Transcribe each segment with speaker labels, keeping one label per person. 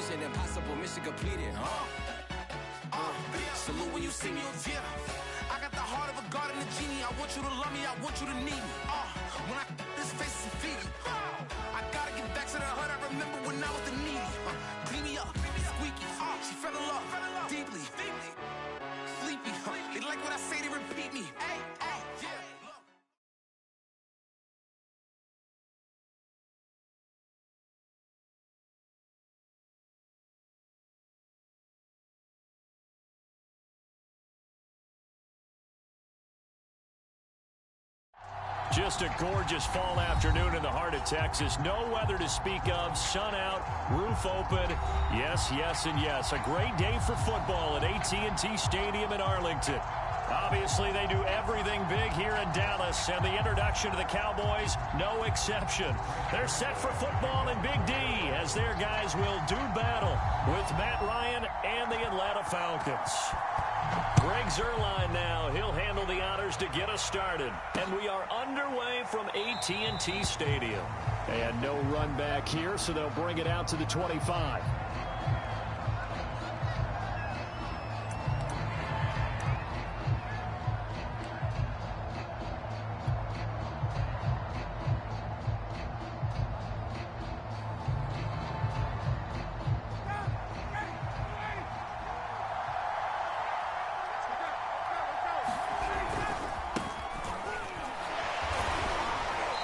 Speaker 1: Mission impossible, mission completed. Salute when you see me. Yeah, I got the heart of a god and a genie. I want you to love me, I want you to need me. When I this face is feedy. I gotta get back to the hood. I remember when I was the needy. Clean me up, squeaky. She fell in love deeply. Sleepy. They like what I say, they repeat me. Hey, yeah.
Speaker 2: Just a gorgeous fall afternoon in the heart of Texas. No weather to speak of. Sun out, roof open. Yes, yes, and yes. A great day for football at AT&T Stadium in Arlington. Obviously, they do everything big here in Dallas, and the introduction to the Cowboys, no exception. They're set for football in Big D as their guys will do battle with Matt Ryan and the Atlanta Falcons. Greg Zuerlein now. He'll handle the honors to get us started. And we are underway from AT&T Stadium. And no run back here, so they'll bring it out to the 25.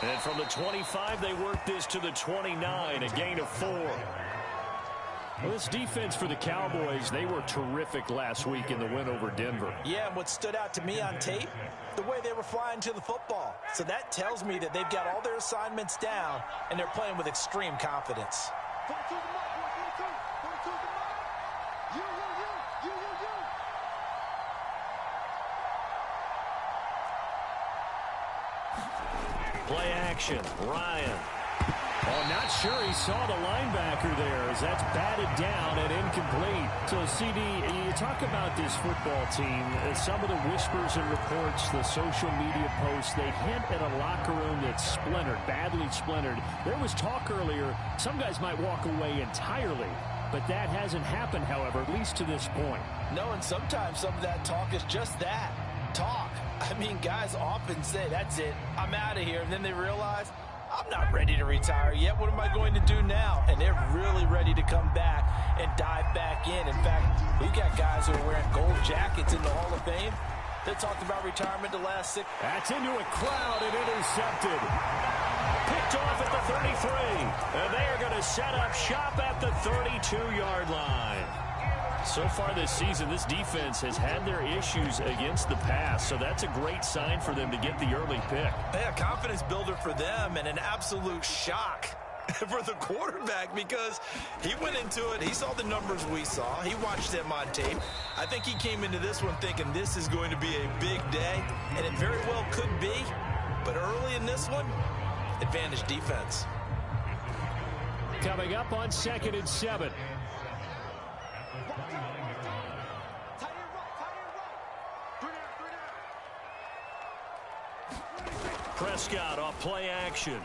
Speaker 2: And from the 25, they work this to the 29, a gain of 4. Well, this defense for the Cowboys, they were terrific last week in the win over Denver.
Speaker 3: Yeah, and what stood out to me on tape, the way they were flying to the football. So that tells me that they've got all their assignments down, and they're playing with extreme confidence.
Speaker 2: Play action, Ryan. Oh, not sure he saw the linebacker there as that's batted down and incomplete. So, CD, you talk about this football team, some of the whispers and reports, the social media posts, they hint at a locker room that's splintered, badly splintered. There was talk earlier, some guys might walk away entirely, but that hasn't happened, however, at least to this point.
Speaker 3: No, and sometimes some of that talk is just that, talk. I mean, guys often say, that's it, I'm out of here, and then they realize, I'm not ready to retire yet. What am I going to do now? And they're really ready to come back and dive back in. In fact, we've got guys who are wearing gold jackets in the Hall of Fame. They talked about retirement the last 6.
Speaker 2: That's into a crowd and intercepted. Picked off at the 33. And they are going to set up shop at the 32-yard line. So far this season, this defense has had their issues against the pass, so that's a great sign for them to get the early pick.
Speaker 3: Yeah, confidence builder for them and an absolute shock for the quarterback because he went into it. He saw the numbers we saw. He watched them on tape. I think he came into this one thinking this is going to be a big day, and it very well could be. But early in this one, advantage defense.
Speaker 2: Coming up on 2nd and 7. Prescott off play action.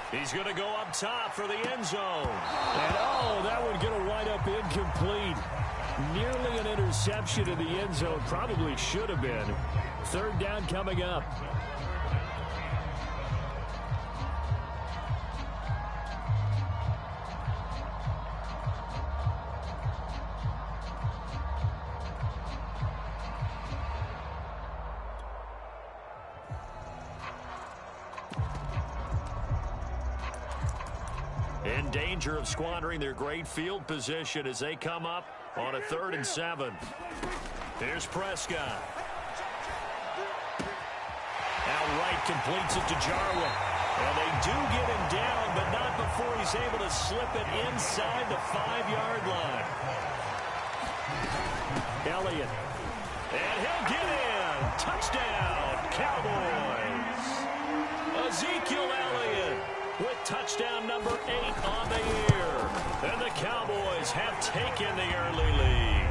Speaker 2: He's going to go up top for the end zone. And, oh, that one going to wind up incomplete. Nearly an interception in the end zone. Probably should have been. 3rd down coming up. In danger of squandering their great field position as they come up on a 3rd and 7. Here's Prescott. Outright completes it to Jarwin. And they do get him down, but not before he's able to slip it inside the 5-yard line. Elliott. And he'll get in. Touchdown, Cowboys. Ezekiel Elliott with touchdown number 8 on the year. And the Cowboys have taken the early lead.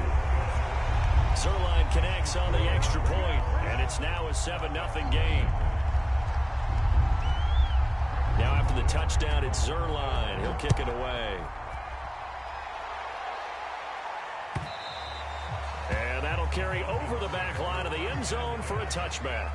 Speaker 2: Zuerlein connects on the extra point, and it's now a 7-0 game. Now after the touchdown, it's Zuerlein. He'll kick it away. carry over the back line of the end zone for a touchback.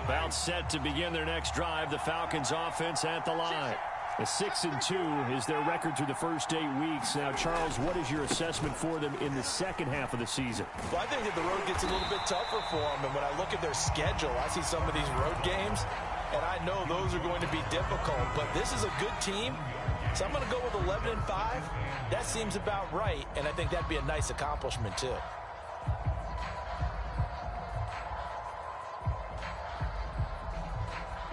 Speaker 2: About set to begin their next drive, the Falcons offense at the line. A 6-2 is their record through the first 8 weeks. Now, Charles, what is your assessment for them in the second half of the season?
Speaker 3: Well, I think that the road gets a little bit tougher for them. And when I look at their schedule, I see some of these road games, and I know those are going to be difficult. But this is a good team, so I'm going to go with 11-5. That seems about right, and I think that'd be a nice accomplishment, too.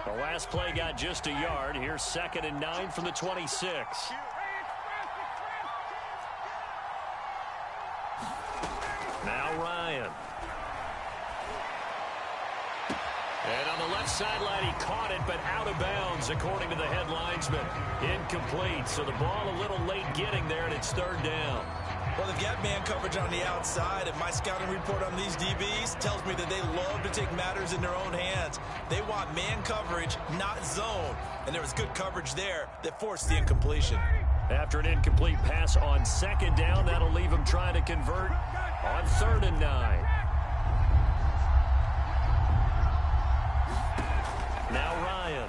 Speaker 2: The last play got just a yard. Here's 2nd and 9 from the 26. Now Ryan. And on the left sideline, he caught it, but out of bounds, according to the head linesman. Incomplete, so the ball a little late getting there, and it's 3rd down.
Speaker 3: Well, they've got man coverage on the outside, and my scouting report on these DBs tells me that they love to take matters in their own hands. They want man coverage, not zone. And there was good coverage there that forced the incompletion.
Speaker 2: After an incomplete pass on 2nd down, that'll leave him trying to convert on 3rd and 9. Now Ryan.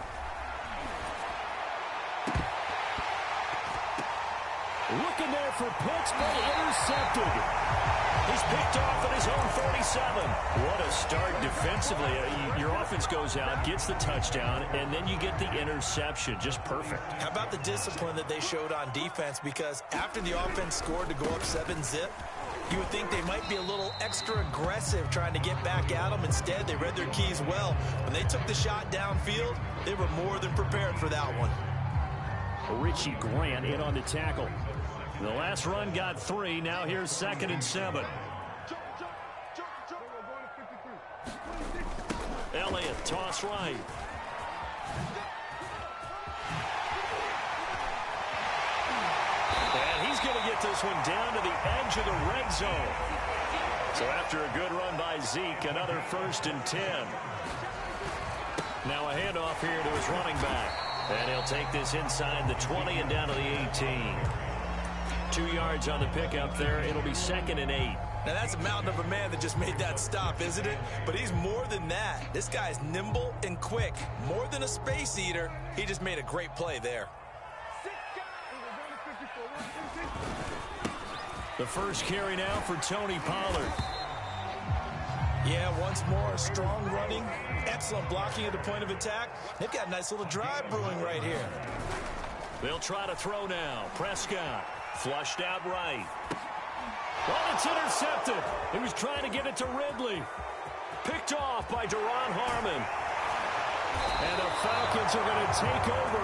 Speaker 2: Looking there for Pitts, but intercepted. He's picked off at his own 47. What a start defensively. Your offense goes out, gets the touchdown, and then you get the interception. Just perfect.
Speaker 3: How about the discipline that they showed on defense? Because after the offense scored to go up 7-zip, you would think they might be a little extra aggressive trying to get back at them. Instead, they read their keys well. When they took the shot downfield, they were more than prepared for that one.
Speaker 2: Richie Grant in on the tackle. The last run got 3. Now here's 2nd and 7. Elliott, toss right. And he's going to get this one down to the edge of the red zone. So after a good run by Zeke, another 1st and 10. Now a handoff here to his running back. And he'll take this inside the 20 and down to the 18. 2 yards on the pickup there. It'll be 2nd and 8.
Speaker 3: Now, that's a mountain of a man that just made that stop, isn't it? But he's more than that. This guy's nimble and quick. More than a space eater. He just made a great play there.
Speaker 2: The first carry now for Tony Pollard.
Speaker 3: Yeah, once more, strong running, excellent blocking at the point of attack. They've got a nice little drive brewing right here.
Speaker 2: They'll try to throw now. Prescott flushed out right. Oh, it's intercepted. He was trying to get it to Ridley. Picked off by Duron Harmon. And the Falcons are going to take over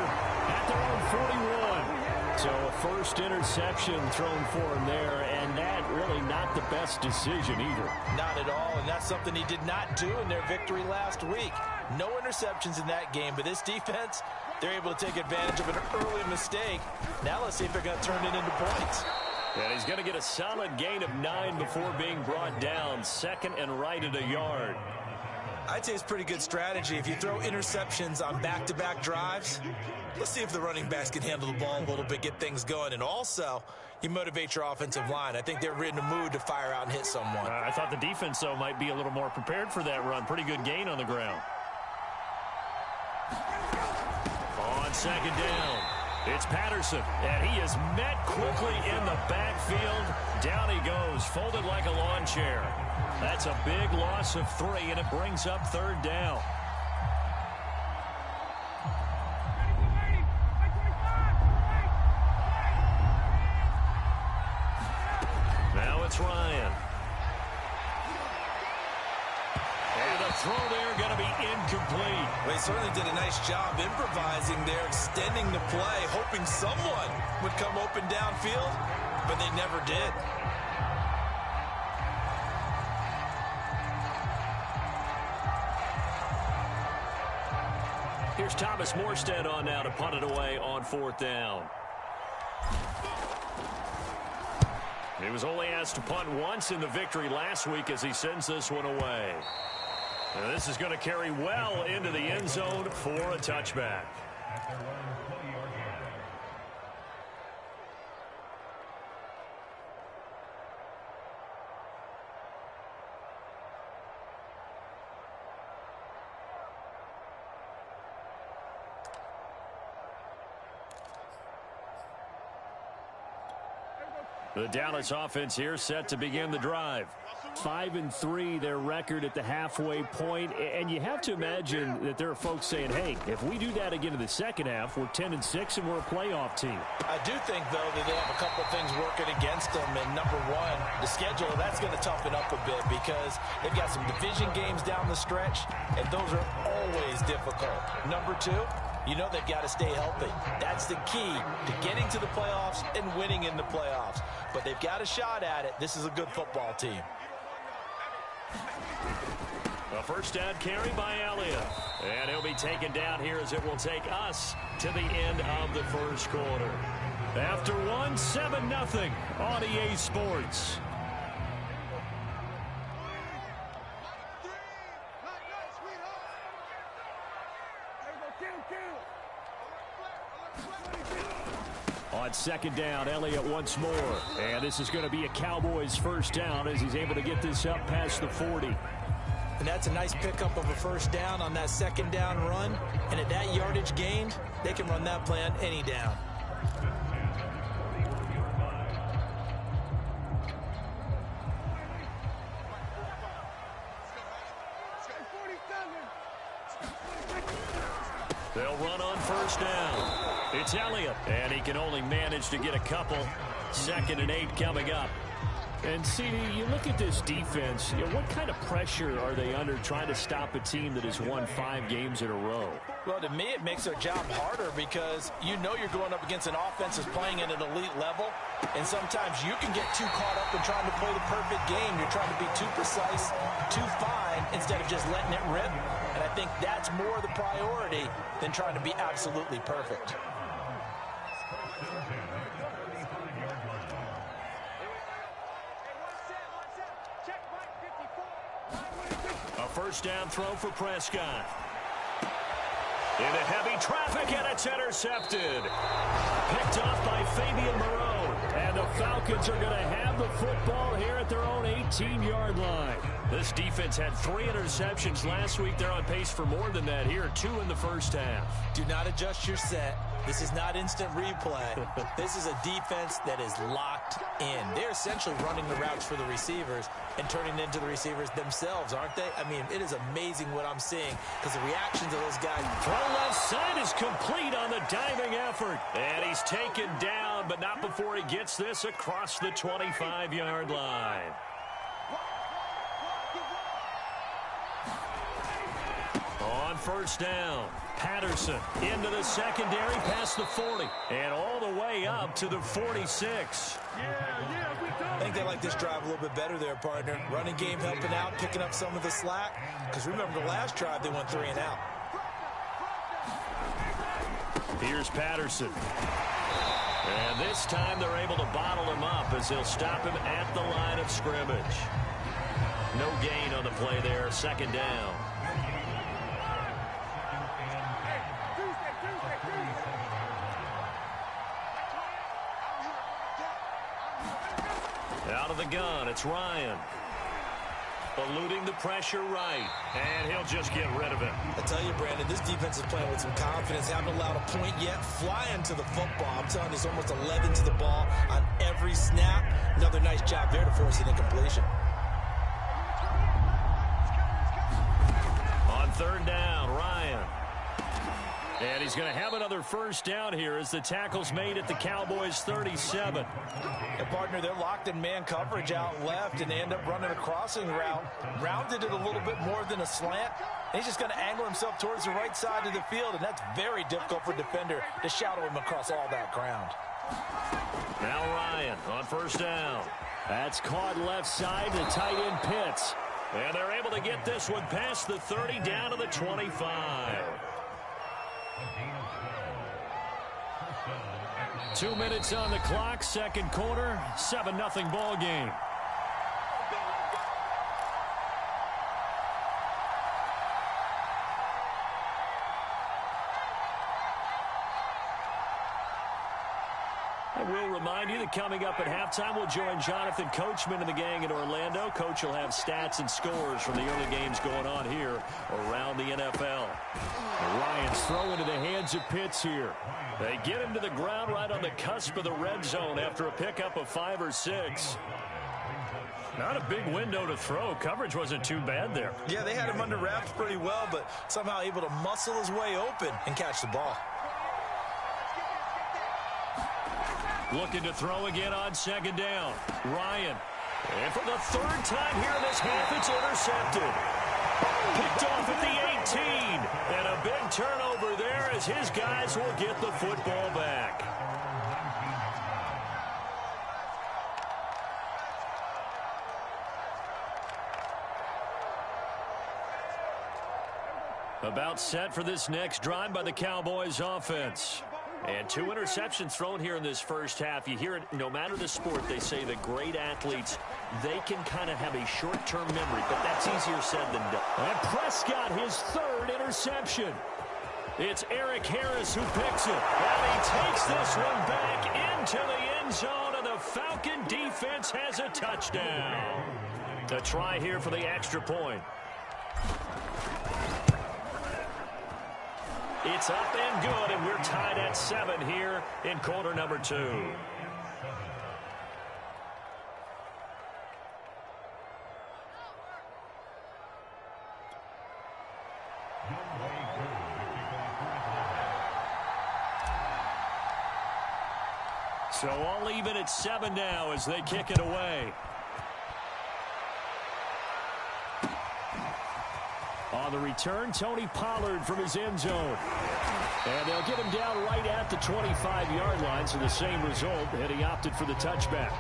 Speaker 2: at their own 41. So a first interception thrown for him there, and that really not the best decision either.
Speaker 3: Not at all, and that's something he did not do in their victory last week. No interceptions in that game, but this defense, they're able to take advantage of an early mistake. Now let's see if they're going to turn it into points.
Speaker 2: And he's going to get a solid gain of 9 before being brought down. 2nd and right at a yard.
Speaker 3: I'd say it's pretty good strategy. If you throw interceptions on back-to-back drives, let's see if the running backs can handle the ball a little bit, get things going. And also, you motivate your offensive line. I think they're in the mood to fire out and hit someone.
Speaker 2: I thought the defense, though, might be a little more prepared for that run. Pretty good gain on the ground. On 2nd down, it's Patterson, and he is met quickly in the backfield. Down he goes, folded like a lawn chair. That's a big loss of 3, and it brings up 3rd down. Now it's Ryan. And the throw there going to be incomplete.
Speaker 3: Well, he certainly did a nice job improvising there, extending the play, hoping someone would come open downfield, but they never did.
Speaker 2: Here's Thomas Morstead on now to punt it away on 4th down. He was only asked to punt once in the victory last week as he sends this one away. Now this is going to carry well into the end zone for a touchback. The Dallas offense here set to begin the drive. 5-3 their record at the halfway point, and you have to imagine that there are folks saying, hey, if we do that again in the second half, we're 10-6 and we're a playoff team.
Speaker 3: I do think, though, that they have a couple of things working against them, and number one, the schedule, that's going to toughen up a bit because they've got some division games down the stretch, and those are always difficult. Number two, you know they've got to stay healthy. That's the key to getting to the playoffs and winning in the playoffs. But they've got a shot at it. This is a good football team.
Speaker 2: A first down carry by Elliott. And he'll be taken down here as it will take us to the end of the first quarter. After one, 7-0 on EA Sports. On second down, Elliott once more. And this is going to be a Cowboys first down as he's able to get this up past the 40.
Speaker 3: And that's a nice pickup of a first down on that second down run. And at that yardage gained, they can run that play on any down.
Speaker 2: They'll run on first down. It's Elliott, and he can only manage to get a couple. 2nd and 8 coming up. And, CD, you look at this defense, what kind of pressure are they under trying to stop a team that has won 5 games in a row?
Speaker 3: Well, to me, it makes their job harder because you know you're going up against an offense that's playing at an elite level, and sometimes you can get too caught up in trying to play the perfect game. You're trying to be too precise, too fine, instead of just letting it rip. And I think that's more the priority than trying to be absolutely perfect.
Speaker 2: A first down throw for Prescott. Into heavy traffic, and it's intercepted. Picked off by Fabian Moreau. And the Falcons are going to have the football here at their own 18-yard line. This defense had 3 interceptions last week. They're on pace for more than that here. 2 in the first half.
Speaker 3: Do not adjust your set. This is not instant replay. This is a defense that is locked in. They're essentially running the routes for the receivers and turning into the receivers themselves, aren't they? I mean, it is amazing what I'm seeing because the reactions of those guys.
Speaker 2: Throw left side is complete on the diving effort. And he's taken down, but not before he gets this across the 25-yard line. On first down, Patterson into the secondary past the 40 and all the way up to the 46.
Speaker 3: I think they like this drive a little bit better there, partner. Running game helping out, picking up some of the slack. Because remember the last drive, they went 3 and out.
Speaker 2: Here's Patterson. And this time they're able to bottle him up as they'll stop him at the line of scrimmage. No gain on the play there, 2nd down. Out of the gun, it's Ryan. Eluding the pressure right. And he'll just get rid of it.
Speaker 3: I tell you, Brandon, this defense is playing with some confidence. Haven't allowed a point yet. Flying to the football. I'm telling you, it's almost 11 to the ball on every snap. Another nice job there to force an incompletion.
Speaker 2: On 3rd down, Ryan. And he's going to have another first down here as the tackle's made at the Cowboys' 37.
Speaker 3: And partner, they're locked in man coverage out left, and they end up running a crossing route. Rounded it a little bit more than a slant. And he's just going to angle himself towards the right side of the field, and that's very difficult for a defender to shadow him across all that ground.
Speaker 2: Now Ryan on first down. That's caught left side to tight end Pitts. And they're able to get this one past the 30 down to the 25. 2 minutes on the clock, second quarter, 7-0 ball game. We'll remind you that coming up at halftime, we'll join Jonathan Coachman and the gang in Orlando. Coach will have stats and scores from the early games going on here around the NFL. Ryan's throw into the hands of Pitts here. They get him to the ground right on the cusp of the red zone after a pickup of 5 or 6. Not a big window to throw. Coverage wasn't too bad there.
Speaker 3: Yeah, they had him under wraps pretty well, but somehow able to muscle his way open and catch the ball.
Speaker 2: Looking to throw again on second down. Ryan. And for the third time here in this half, it's intercepted. Picked off at the 18. And a big turnover there as his guys will get the football back. About set for this next drive by the Cowboys offense. And 2 interceptions thrown here in this first half. You hear it, no matter the sport, they say that great athletes, they can kind of have a short-term memory, but that's easier said than done. And Prescott, his 3rd interception. It's Eric Harris who picks it. And he takes this one back into the end zone, and the Falcon defense has a touchdown. A try here for the extra point. It's up and good, and we're tied at 7 here in quarter number 2. So all even at 7 now as they kick it away. On the return, Tony Pollard from his end zone. And they'll get him down right at the 25-yard line, so the same result, and he opted for the touchback.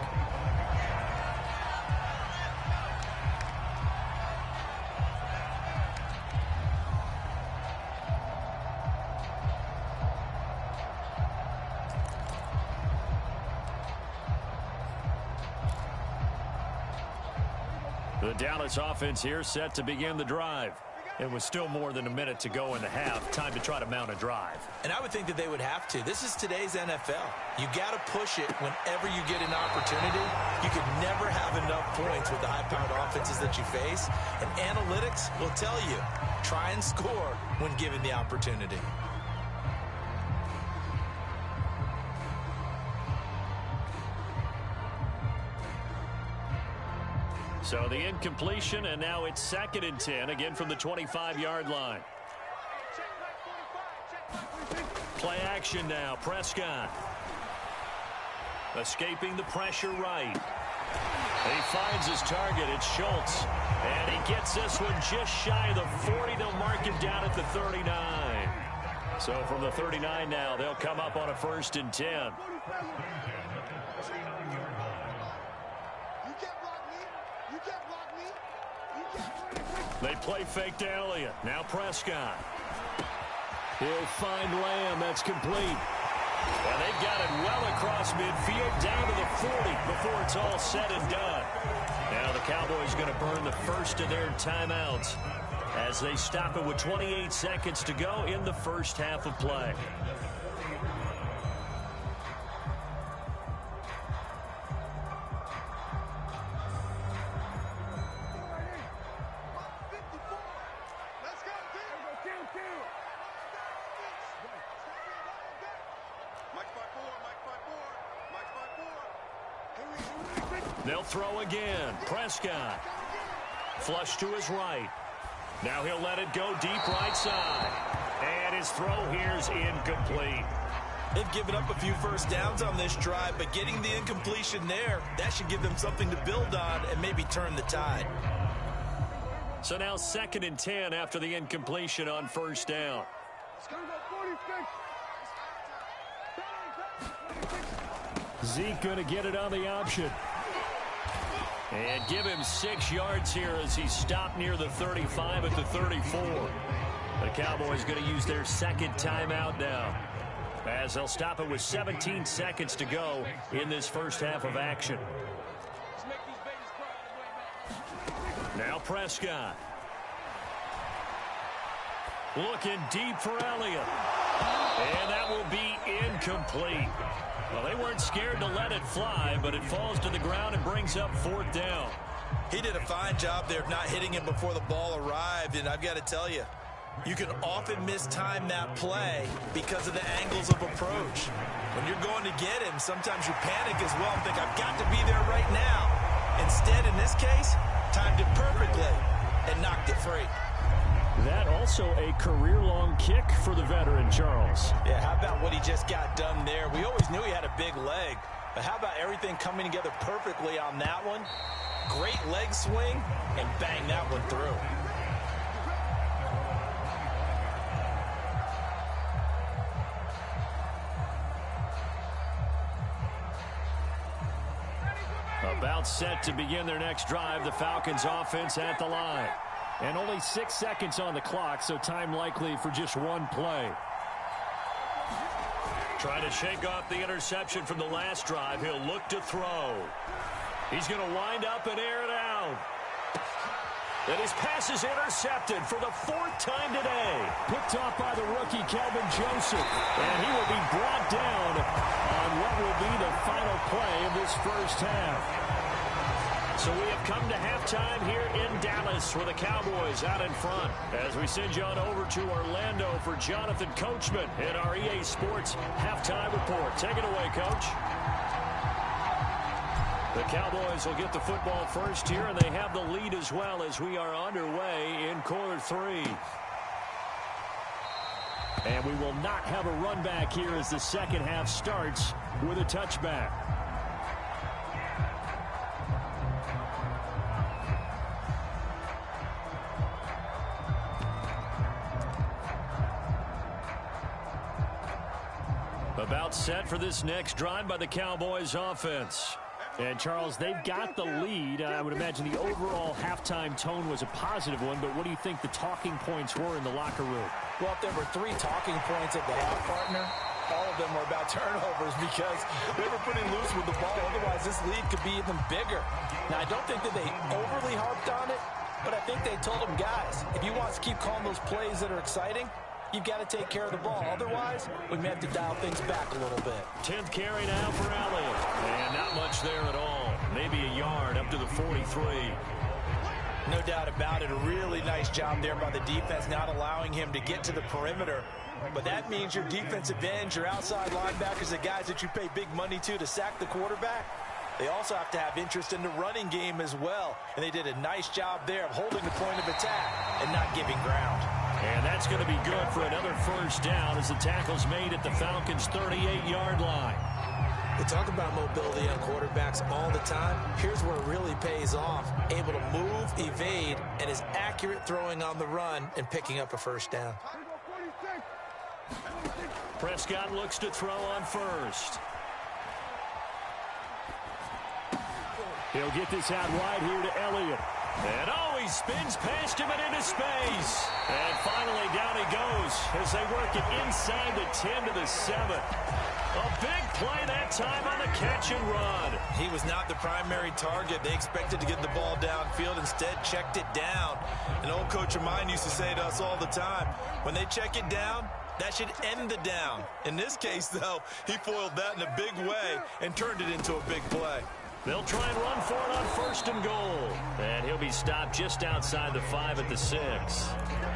Speaker 2: The Dallas offense here set to begin the drive. It was still more than a minute to go in the half. Time to try to mount a drive.
Speaker 3: And I would think that they would have to. This is today's NFL. You got to push it whenever you get an opportunity. You could never have enough points with the high-powered offenses that you face. And analytics will tell you, try and score when given the opportunity.
Speaker 2: So the incompletion, and now it's 2nd and 10, again from the 25-yard line. Play action now, Prescott. Escaping the pressure right. He finds his target, it's Schultz. And he gets this one just shy of the 40. They'll mark him down at the 39. So from the 39 now, they'll come up on a 1st and 10. They play fake to Elliott. Now Prescott. He'll find Lamb. That's complete. And they've got it well across midfield down to the 40 before it's all said and done. Now the Cowboys going to burn the first of their timeouts as they stop it with 28 seconds to go in the first half of play. They'll throw again. Prescott. Flush to his right. Now he'll let it go deep right side. And his throw here's incomplete.
Speaker 3: They've given up a few first downs on this drive, but getting the incompletion there, that should give them something to build on and maybe turn the tide.
Speaker 2: So now 2nd and 10 after the incompletion on 1st down. Zeke going to get it on the option. And give him 6 yards here as he stopped near the 35 at the 34. The Cowboys going to use their 2nd timeout now. as they'll stop it with 17 seconds to go in this first half of action. Now Prescott. Looking deep for Elliott. And that will be incomplete. Well, they weren't scared to let it fly, but it falls to the ground and brings up 4th down.
Speaker 3: He did a fine job there of not hitting him before the ball arrived, and I've got to tell you, you can often mistime that play because of the angles of approach. When you're going to get him, sometimes you panic as well and think, I've got to be there right now. Instead, in this case, timed it perfectly and knocked it free.
Speaker 2: That also a career-long kick for the veteran, Charles.
Speaker 3: Yeah, how about what he just got done there? We always knew he had a big leg, but how about everything coming together perfectly on that one? Great leg swing, and bang that one through.
Speaker 2: About set to begin their next drive, the Falcons offense at the line. And only 6 seconds on the clock, so time likely for just one play. Trying to shake off the interception from the last drive. He'll look to throw. He's going to wind up and air it out. And his pass is intercepted for the 4th time today. Picked off by the rookie, Kelvin Joseph. And he will be brought down on what will be the final play of this first half. So we have come to halftime here in Dallas with the Cowboys out in front. As we send you on over to Orlando for Jonathan Coachman in our EA Sports Halftime Report. Take it away, Coach. The Cowboys will get the football first here, and they have the lead as well as we are underway in quarter 3. And we will not have a run back here as the second half starts with a touchback. About set for this next drive by the Cowboys offense. And, Charles, they've got the lead. I would imagine the overall halftime tone was a positive one, but what do you think the talking points were in the locker room?
Speaker 3: Well, if there were 3 talking points at the half, partner, all of them were about turnovers because they were pretty loose with the ball. Otherwise, this lead could be even bigger. Now, I don't think that they overly harped on it, but I think they told them, guys, if you want to keep calling those plays that are exciting, you've got to take care of the ball. Otherwise, we may have to dial things back a little bit.
Speaker 2: 10th carry now for Elliott. And not much there at all. Maybe a yard up to the 43.
Speaker 3: No doubt about it. A really nice job there by the defense, not allowing him to get to the perimeter. But that means your defensive ends, your outside linebackers, the guys that you pay big money to sack the quarterback, they also have to have interest in the running game as well. And they did a nice job there of holding the point of attack and not giving ground.
Speaker 2: And that's going to be good for another first down as the tackle's made at the Falcons' 38-yard line.
Speaker 3: We talk about mobility on quarterbacks all the time. Here's where it really pays off. Able to move, evade, and is accurate throwing on the run and picking up a first down.
Speaker 2: Prescott looks to throw on first. He'll get this out wide here to Elliott. And he spins past him and into space. And finally down he goes as they work it inside the 10 to the 7. A big play that time on the catch and run.
Speaker 3: He was not the primary target. They expected to get the ball downfield. Instead, checked it down. An old coach of mine used to say to us all the time, when they check it down, that should end the down. In this case, though, he foiled that in a big way and turned it into a big play.
Speaker 2: They'll try and run for it on 1st and goal. And he'll be stopped just outside the 5 at the 6.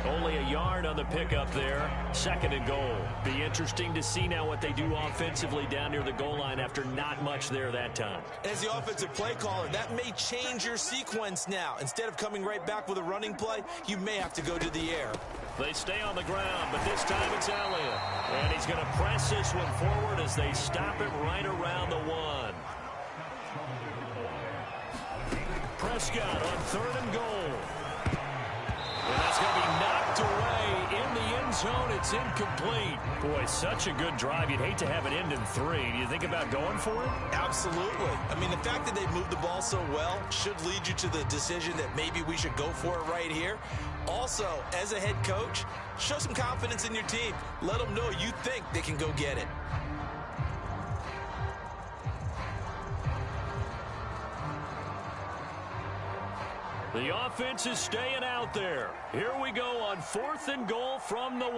Speaker 2: Only a yard on the pickup there. 2nd and goal. Be interesting to see now what they do offensively down near the goal line after not much there that time.
Speaker 3: As the offensive play caller, that may change your sequence now. Instead of coming right back with a running play, you may have to go to the air.
Speaker 2: They stay on the ground, but this time it's Elliott. And he's going to press this one forward as they stop it right around the 1. Prescott on 3rd and goal. And that's going to be knocked away in the end zone. It's incomplete. Boy, such a good drive. You'd hate to have it end in 3. Do you think about going for it?
Speaker 3: Absolutely. I mean, the fact that they moved the ball so well should lead you to the decision that maybe we should go for it right here. Also, as a head coach, show some confidence in your team. Let them know you think they can go get it.
Speaker 2: The offense is staying out there. Here we go on 4th and goal from the 1.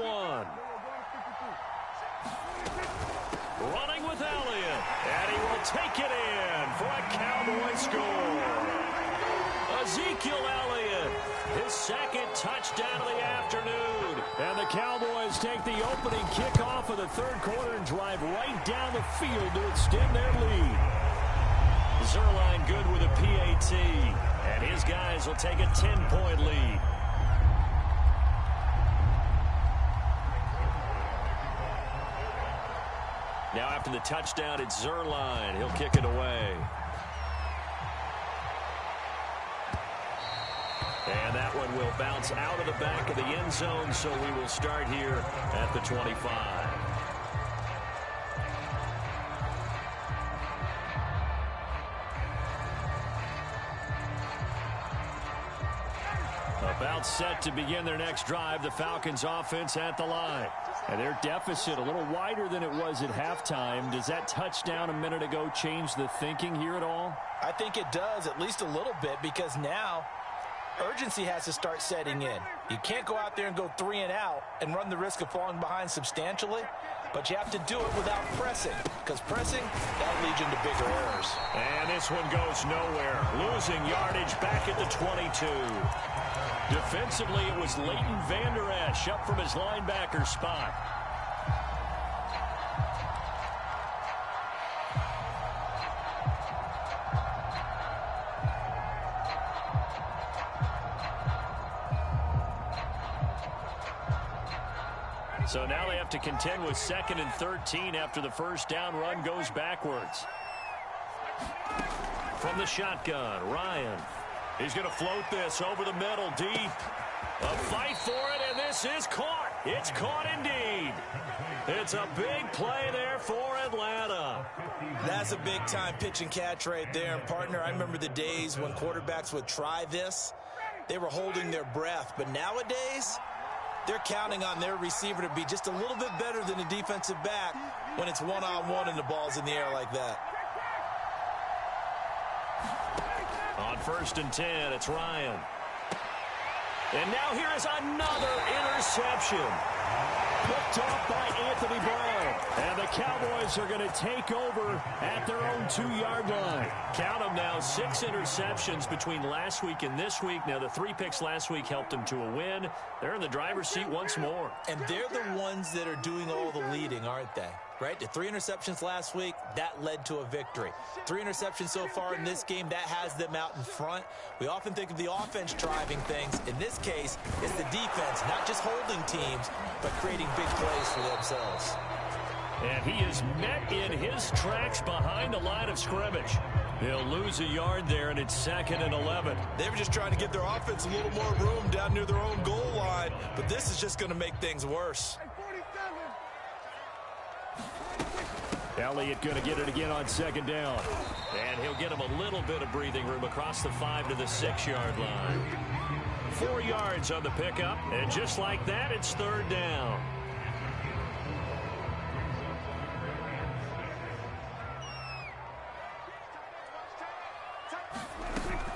Speaker 2: Running with Elliott, and he will take it in for a Cowboy score. Ezekiel Elliott, his 2nd touchdown of the afternoon. And the Cowboys take the opening kickoff of the 3rd quarter and drive right down the field to extend their lead. Zerline good with a PAT, and his guys will take a 10-point lead. Now after the touchdown, it's Zerline. He'll kick it away. And that one will bounce out of the back of the end zone, so we will start here at the 25. About set to begin their next drive, the Falcons offense at the line. And their deficit a little wider than it was at halftime. Does that touchdown a minute ago change the thinking here at all?
Speaker 3: I think it does, at least a little bit, because now urgency has to start setting in. You can't go out there and go 3 and out and run the risk of falling behind substantially, but you have to do it without pressing, because pressing, that leads into bigger errors.
Speaker 2: And this one goes nowhere. Losing yardage back at the 22. Defensively, it was Leighton Vander Esch up from his linebacker spot. So now they have to contend with 2nd and 13 after the first down run goes backwards. From the shotgun, Ryan. He's going to float this over the middle, deep. A fight for it, and this is caught. It's caught indeed. It's a big play there for Atlanta.
Speaker 3: That's a big-time pitch and catch right there. And, partner, I remember the days when quarterbacks would try this. They were holding their breath. But nowadays, they're counting on their receiver to be just a little bit better than the defensive back when it's one-on-one and the ball's in the air like that.
Speaker 2: On 1st and 10, it's Ryan. And now here is another interception. Picked off by Anthony Brown. And the Cowboys are going to take over at their own 2-yard line. Count them now, 6 interceptions between last week and this week. Now, the 3 picks last week helped them to a win. They're in the driver's seat once more.
Speaker 3: And they're the ones that are doing all the leading, aren't they? Right? The 3 interceptions last week, that led to a victory. 3 interceptions so far in this game, that has them out in front. We often think of the offense driving things. In this case, it's the defense, not just holding teams, but creating big plays for themselves.
Speaker 2: And he is met in his tracks behind the line of scrimmage. They'll lose a yard there, and it's 2nd and 11.
Speaker 3: They were just trying to give their offense a little more room down near their own goal line, but this is just going to make things worse.
Speaker 2: Elliott going to get it again on 2nd down. And he'll get him a little bit of breathing room across the 5 to the 6-yard line. 4 yards on the pickup, and just like that, it's 3rd down.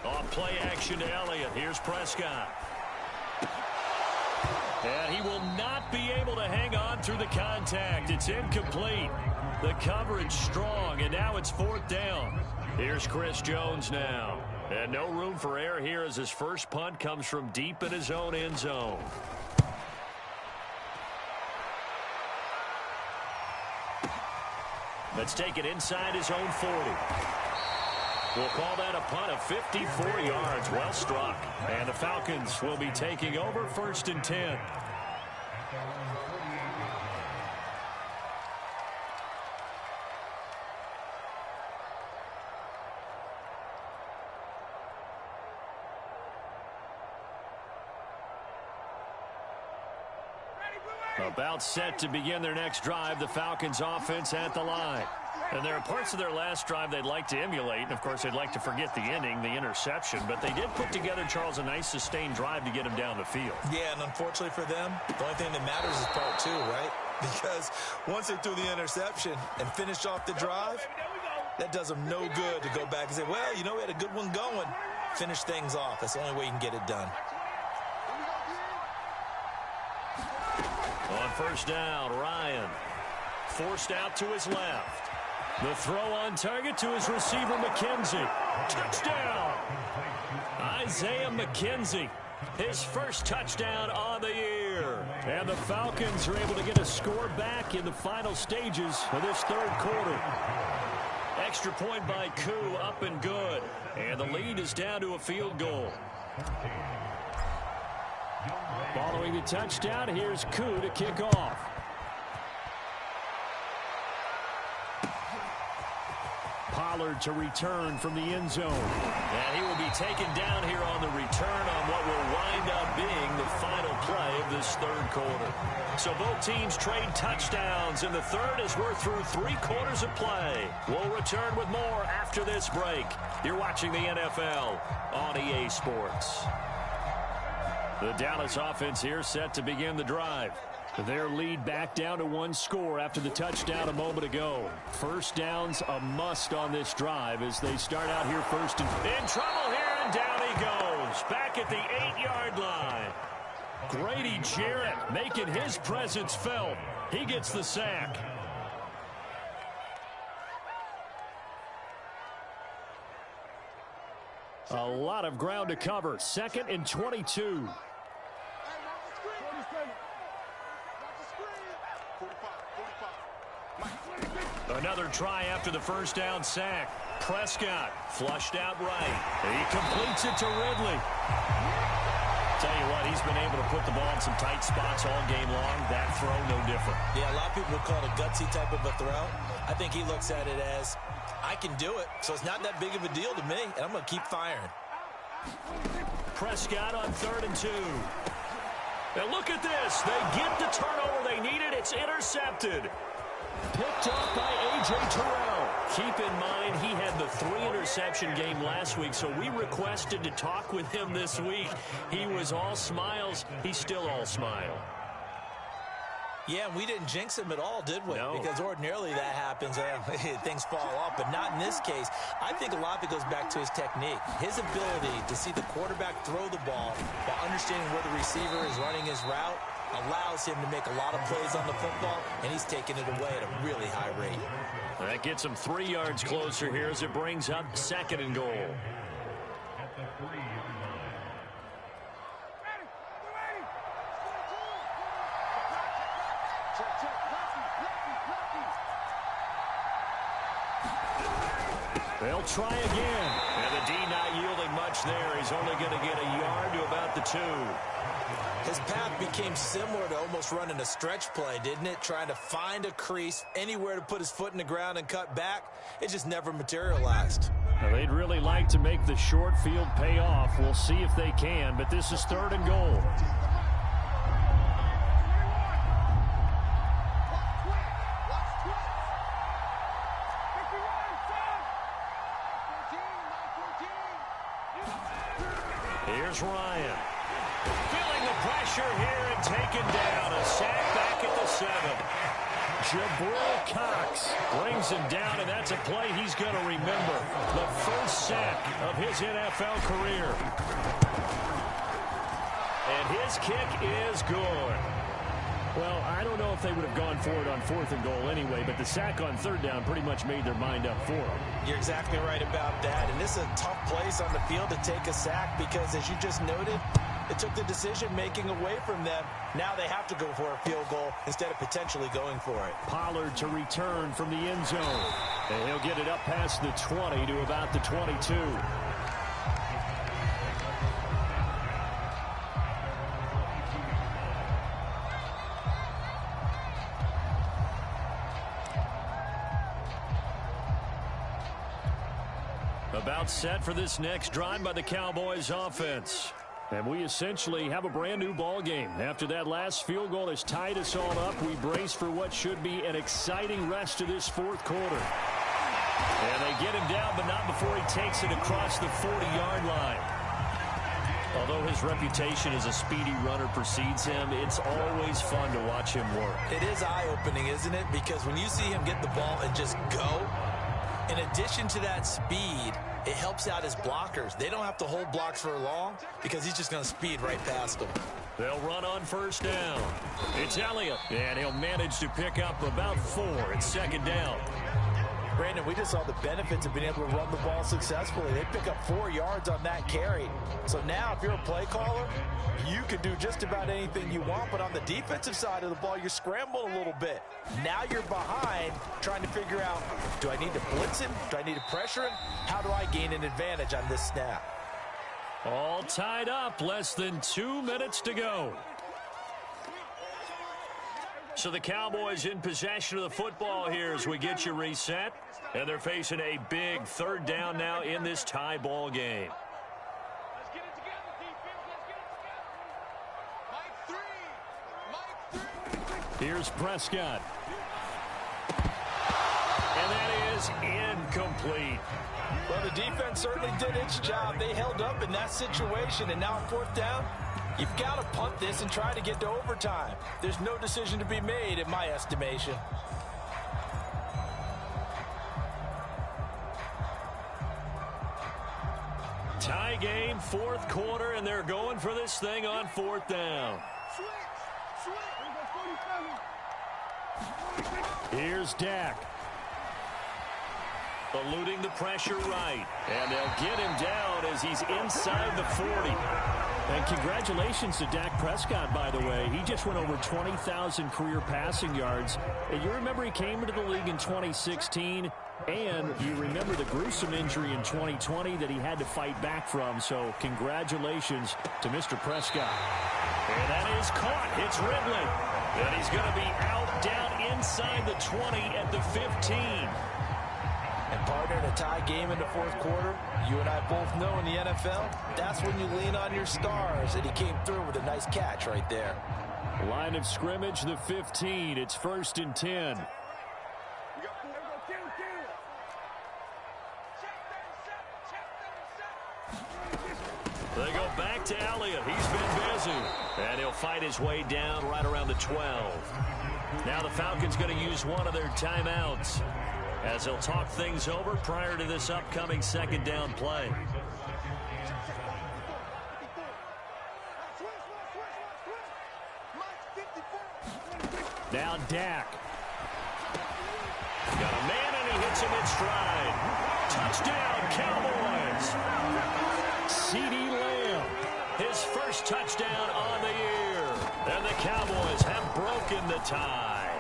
Speaker 2: Off play action to Elliott. Here's Prescott. And he will not be able to hang on through the contact. It's incomplete. The coverage strong, and now it's 4th down. Here's Chris Jones now. And no room for error here as his first punt comes from deep in his own end zone. Let's take it inside his own 40. We'll call that a punt of 54 yards. Well struck. And the Falcons will be taking over 1st and 10. About set to begin their next drive, the Falcons offense at the line. And there are parts of their last drive they'd like to emulate. And, of course, they'd like to forget the ending, the interception. But they did put together, Charles, a nice sustained drive to get him down the field.
Speaker 3: Yeah, and unfortunately for them, the only thing that matters is part 2, right? Because once they threw the interception and finished off the drive, that does them no good to go back and say, well, you know, we had a good one going. finish things off. That's the only way you can get it done.
Speaker 2: On first down, Ryan forced out to his left. The throw on target to his receiver, McKenzie. Touchdown! Isaiah McKenzie, his first touchdown on the year. And the Falcons are able to get a score back in the final stages of this third quarter. Extra point by Koo, up and good. And the lead is down to a field goal. Following the touchdown, here's Koo to kick off. Pollard to return from the end zone. And he will be taken down here on the return on what will wind up being the final play of this third quarter. So both teams trade touchdowns in the third as we're through 3 quarters of play. We'll return with more after this break. You're watching the NFL on EA Sports. The Dallas offense here set to begin the drive. Their lead back down to 1 score after the touchdown a moment ago. First down's a must on this drive as they start out here first. In trouble here, and down he goes. Back at the 8-yard line. Grady Jarrett making his presence felt. He gets the sack. A lot of ground to cover. 2nd and 22. Another try after the first down sack. Prescott flushed out right. He completes it to Ridley. Tell you what, he's been able to put the ball in some tight spots all game long. That throw, no different.
Speaker 3: Yeah, a lot of people would call it a gutsy type of a throw. I think he looks at it as, I can do it, so it's not that big of a deal to me, and I'm going to keep firing.
Speaker 2: Prescott on 3rd and 2. Now look at this. They get the turnover they needed. It's intercepted. Picked up by A.J. Terrell. Keep in mind, he had the 3-interception game last week, so we requested to talk with him this week. He was all smiles. He's still all smile.
Speaker 3: Yeah, we didn't jinx him at all, did we?
Speaker 2: No.
Speaker 3: Because ordinarily that happens. Things fall off, but not in this case. I think a lot of it goes back to his technique. His ability to see the quarterback throw the ball while understanding where the receiver is running his route allows him to make a lot of plays on the football, and he's taking it away at a really high rate.
Speaker 2: That gets him 3 yards closer here as it brings up 2nd and goal. They'll try again. And the D not yielding much there. He's only going to get a yard to about the 2.
Speaker 3: His path became similar to almost running a stretch play, didn't it? Trying to find a crease, anywhere to put his foot in the ground and cut back. It just never materialized.
Speaker 2: Now, they'd really like to make the short field pay off. We'll see if they can, but this is 3rd and goal. Here's Ryan. Feeling the pressure here and taken down. A sack back at the 7. Jabril Cox brings him down, and that's a play he's going to remember. The first sack of his NFL career. And his kick is good. Well, I don't know if they would have gone for it on 4th and goal anyway, but the sack on 3rd down pretty much made their mind up for them.
Speaker 3: You're exactly right about that. And this is a tough place on the field to take a sack because, as you just noted, it took the decision-making away from them. Now they have to go for a field goal instead of potentially going for it.
Speaker 2: Pollard to return from the end zone. And he'll get it up past the 20 to about the 22. About set for this next drive by the Cowboys offense. And we essentially have a brand new ball game. After that last field goal has tied us all up, we brace for what should be an exciting rest of this 4th quarter. And they get him down, but not before he takes it across the 40-yard line. Although his reputation as a speedy runner precedes him, it's always fun to watch him work.
Speaker 3: It is eye-opening, isn't it? Because when you see him get the ball and just go, in addition to that speed, it helps out his blockers. They don't have to hold blocks for long because he's just going to speed right past them.
Speaker 2: They'll run on first down. It's Elliott, and he'll manage to pick up about 4. It's second down.
Speaker 3: Brandon, we just saw the benefits of being able to run the ball successfully. They pick up 4 yards on that carry. So now if you're a play caller, you can do just about anything you want. But on the defensive side of the ball, you're scrambling a little bit. Now you're behind trying to figure out, do I need to blitz him? Do I need to pressure him? How do I gain an advantage on this snap?
Speaker 2: All tied up. Less than 2 minutes to go. So the Cowboys in possession of the football here as we get you reset. And they're facing a big third down now in this tie ball game.
Speaker 1: Let's get it together, defense. Let's get it together. Mike 3.
Speaker 2: Here's Prescott. And that is incomplete.
Speaker 3: Well, the defense certainly did its job. They held up in that situation, and now on fourth down, you've got to punt this and try to get to overtime. There's no decision to be made in my estimation.
Speaker 2: Tie game, fourth quarter, and they're going for this thing on fourth down. Here's Dak. Eluding the pressure right. And they'll get him down as he's inside the 40. And congratulations to Dak Prescott, by the way. He just went over 20,000 career passing yards. And you remember he came into the league in 2016. And you remember the gruesome injury in 2020 that he had to fight back from. So congratulations to Mr. Prescott. And that is caught. It's Ridley. And he's going to be out down inside the 20 at the 15.
Speaker 3: And partner, in a tie game in the fourth quarter, you and I both know in the NFL, that's when you lean on your stars. And he came through with a nice catch right there.
Speaker 2: Line of scrimmage, the 15. It's 1st and 10. They go back to Elliott. He's been busy. And he'll fight his way down right around the 12. Now the Falcons going to use one of their timeouts as they'll talk things over prior to this upcoming second down play. Now Dak. Got a man and he hits him in stride. Touchdown, Cowboys. CeeDee Lamb, his first touchdown on the year. And the Cowboys have broken the tie.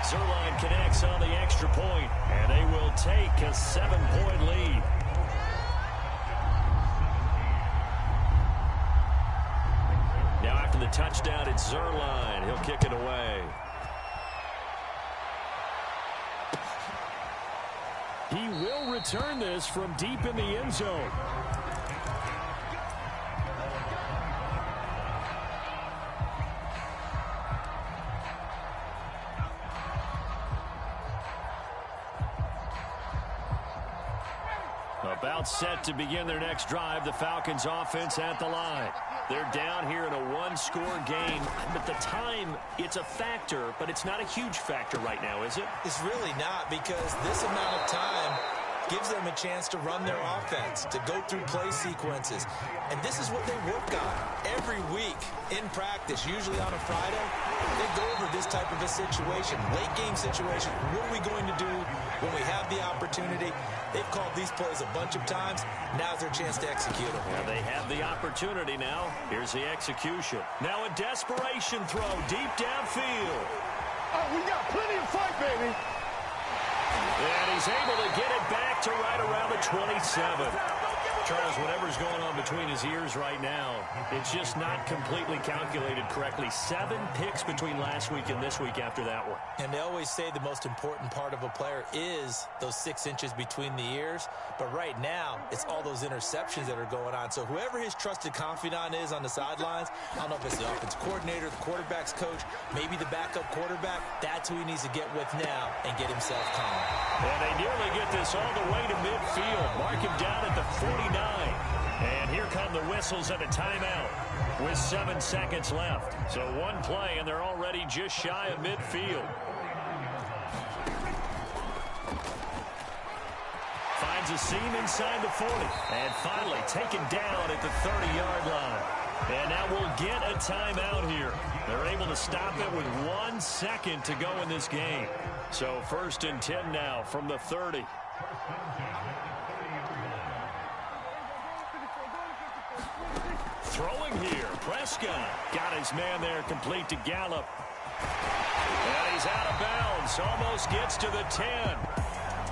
Speaker 2: Zerline connects on the extra point, and they will take a 7-point lead. Now after the touchdown, it's Zerline. He'll kick it away. He will return this from deep in the end zone. About set to begin their next drive, the Falcons offense at the line. They're down here in a one-score game, but the time, it's a factor, but it's not a huge factor right now, is it?
Speaker 3: It's really not, because this amount of time gives them a chance to run their offense, to go through play sequences. And this is what they work on every week in practice, usually on a Friday. They go over this type of a situation, late game situation. What are we going to do when we have the opportunity? They've called these plays a bunch of times. Now's their chance to execute them.
Speaker 2: Yeah, they have the opportunity now. Here's the execution. Now a desperation throw deep downfield.
Speaker 1: Oh, we got plenty of fight, baby.
Speaker 2: And he's able to get it back to right around the 27. Charles, whatever's going on between his ears right now, it's just not completely calculated correctly. 7 picks between last week and this week after that one.
Speaker 3: And they always say the most important part of a player is those 6 inches between the ears. But right now, it's all those interceptions that are going on. So whoever his trusted confidant is on the sidelines, I don't know if it's the offense coordinator, the quarterback's coach, maybe the backup quarterback, that's who he needs to get with now and get himself calm.
Speaker 2: And they nearly get this all the way to midfield. Mark him down at the 49. And here come the whistles and a timeout with 7 seconds left. So one play, and they're already just shy of midfield. Finds finds a seam inside the 40. And finally taken down at the 30-yard line. And now we'll get a timeout here. They're able to stop it with 1 second to go in this game. So 1st and 10 now from the 30. Throwing here, Prescott got his man there, complete to Gallup. And he's out of bounds, almost gets to the 10.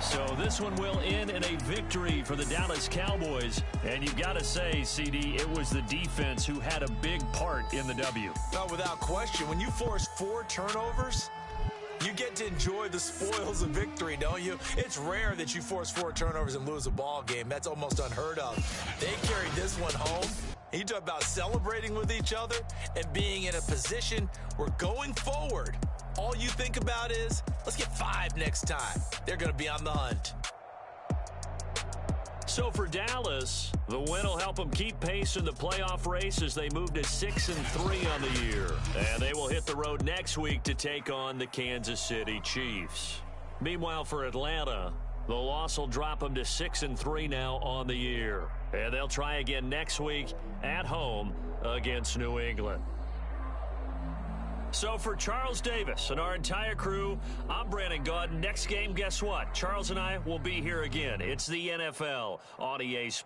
Speaker 2: So this one will end in a victory for the Dallas Cowboys. And you've got to say, CD, it was the defense who had a big part in the W.
Speaker 3: No, without question. When you force 4 turnovers, you get to enjoy the spoils of victory, don't you? It's rare that you force 4 turnovers and lose a ball game. That's almost unheard of. They carried this one home. You talk about celebrating with each other and being in a position where going forward, all you think about is, let's get 5 next time. They're going to be on the hunt.
Speaker 2: So for Dallas, the win will help them keep pace in the playoff race as they move to 6-3 on the year. And they will hit the road next week to take on the Kansas City Chiefs. Meanwhile, for Atlanta, the loss will drop them to 6-3 now on the year. And they'll try again next week at home against New England. So for Charles Davis and our entire crew, I'm Brandon Gaudin. Next game, guess what? Charles and I will be here again. It's the NFL on EA Sports.